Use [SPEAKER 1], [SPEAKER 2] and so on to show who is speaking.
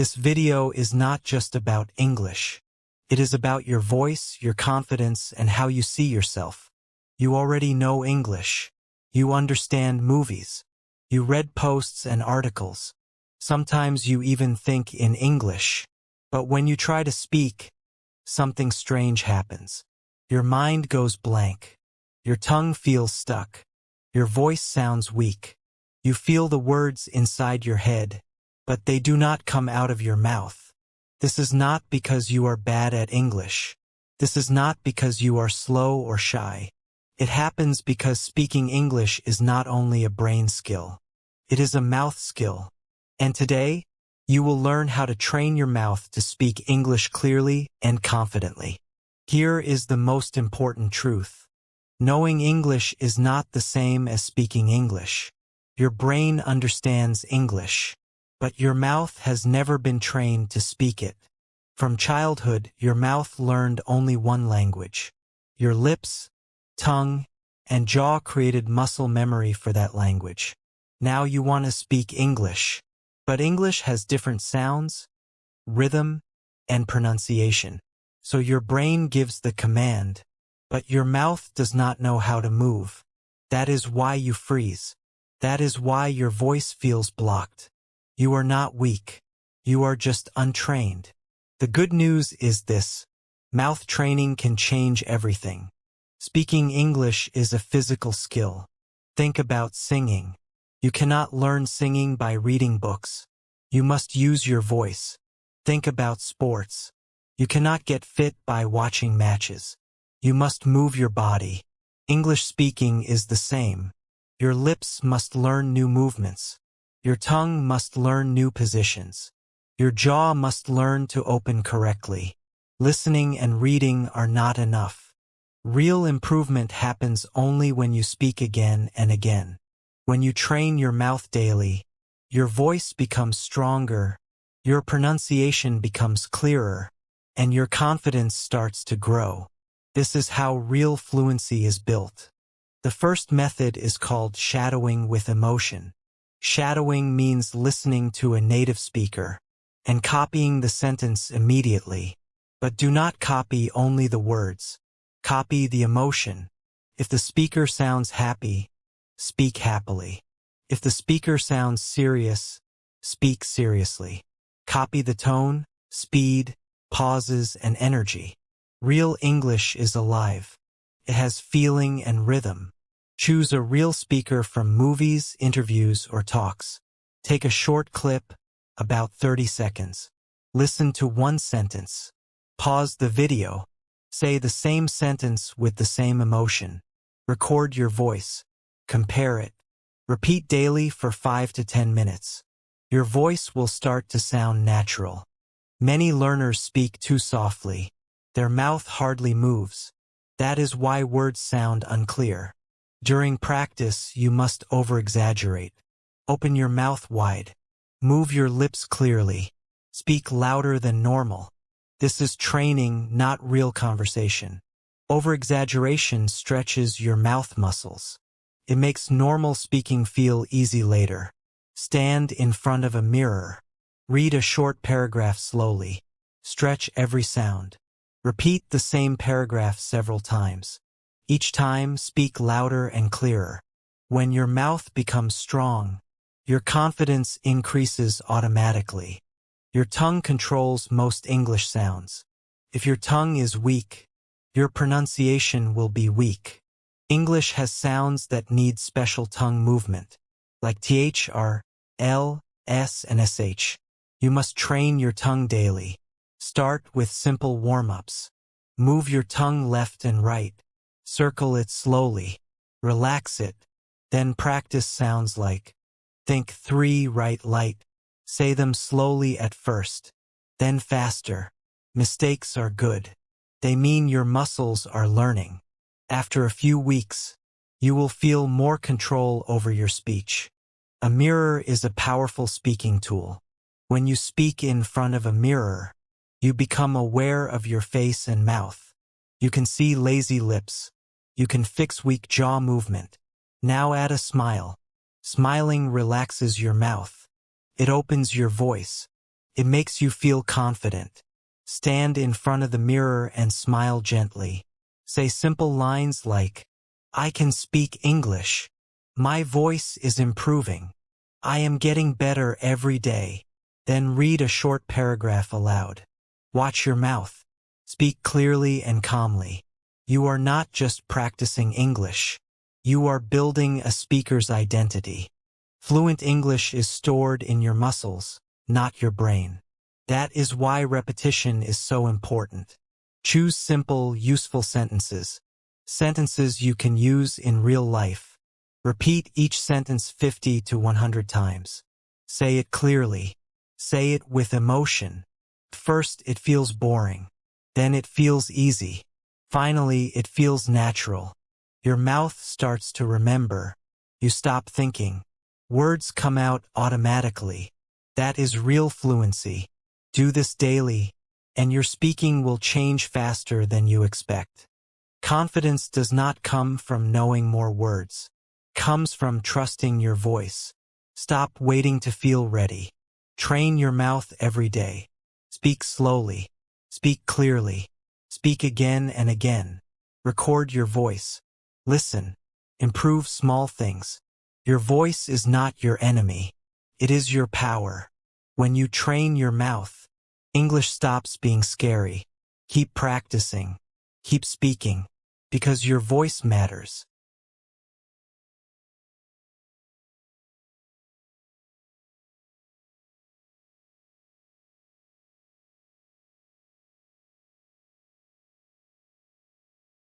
[SPEAKER 1] This video is not just about English. It is about your voice, your confidence, and how you see yourself. You already know English. You understand movies. You read posts and articles. Sometimes you even think in English. But when you try to speak, something strange happens. Your mind goes blank. Your tongue feels stuck. Your voice sounds weak. You feel the words inside your head, but they do not come out of your mouth. This is not because you are bad at English. This is not because you are slow or shy. It happens because speaking English is not only a brain skill. It is a mouth skill. And today, you will learn how to train your mouth to speak English clearly and confidently. Here is the most important truth. Knowing English is not the same as speaking English. Your brain understands English, but your mouth has never been trained to speak it. From childhood, your mouth learned only one language. Your lips, tongue, and jaw created muscle memory for that language. Now you want to speak English. But English has different sounds, rhythm, and pronunciation. So your brain gives the command, but your mouth does not know how to move. That is why you freeze. That is why your voice feels blocked. You are not weak. You are just untrained. The good news is this: mouth training can change everything. Speaking English is a physical skill. Think about singing. You cannot learn singing by reading books. You must use your voice. Think about sports. You cannot get fit by watching matches. You must move your body. English speaking is the same. Your lips must learn new movements. Your tongue must learn new positions. Your jaw must learn to open correctly. Listening and reading are not enough. Real improvement happens only when you speak again and again. When you train your mouth daily, your voice becomes stronger, your pronunciation becomes clearer, and your confidence starts to grow. This is how real fluency is built. The first method is called shadowing with emotion. Shadowing means listening to a native speaker and copying the sentence immediately. But do not copy only the words. Copy the emotion. If the speaker sounds happy, speak happily. If the speaker sounds serious, speak seriously. Copy the tone, speed, pauses, and energy. Real English is alive. It has feeling and rhythm. Choose a real speaker from movies, interviews, or talks. Take a short clip, about 30 seconds. Listen to one sentence. Pause the video. Say the same sentence with the same emotion. Record your voice. Compare it. Repeat daily for 5 to 10 minutes. Your voice will start to sound natural. Many learners speak too softly. Their mouth hardly moves. That is why words sound unclear. During practice, you must overexaggerate. Open your mouth wide. Move your lips clearly. Speak louder than normal. This is training, not real conversation. Overexaggeration stretches your mouth muscles. It makes normal speaking feel easy later. Stand in front of a mirror. Read a short paragraph slowly. Stretch every sound. Repeat the same paragraph several times. Each time, speak louder and clearer. When your mouth becomes strong, your confidence increases automatically. Your tongue controls most English sounds. If your tongue is weak, your pronunciation will be weak. English has sounds that need special tongue movement, like th, r, l, s, and sh. You must train your tongue daily. Start with simple warm-ups. Move your tongue left and right. Circle it slowly. Relax it. Then practice sounds like think 3 right light. Say them slowly at first, then faster. Mistakes are good. They mean your muscles are learning. After a few weeks, you will feel more control over your speech. A mirror is a powerful speaking tool. When you speak in front of a mirror, you become aware of your face and mouth. You can see lazy lips. You can fix weak jaw movement. Now add a smile. Smiling relaxes your mouth. It opens your voice. It makes you feel confident. Stand in front of the mirror and smile gently. Say simple lines like, "I can speak English. My voice is improving. I am getting better every day." Then read a short paragraph aloud. Watch your mouth. Speak clearly and calmly. You are not just practicing English. You are building a speaker's identity. Fluent English is stored in your muscles, not your brain. That is why repetition is so important. Choose simple, useful sentences. Sentences you can use in real life. Repeat each sentence 50 to 100 times. Say it clearly. Say it with emotion. First, it feels boring. Then it feels easy. Finally, it feels natural. Your mouth starts to remember. You stop thinking. Words come out automatically. That is real fluency. Do this daily, and your speaking will change faster than you expect. Confidence does not come from knowing more words. It comes from trusting your voice. Stop waiting to feel ready. Train your mouth every day. Speak slowly. Speak clearly. Speak again and again. Record your voice. Listen. Improve small things. Your voice is not your enemy. It is your power. When you train your mouth, English stops being scary. Keep practicing. Keep speaking. Because your voice matters.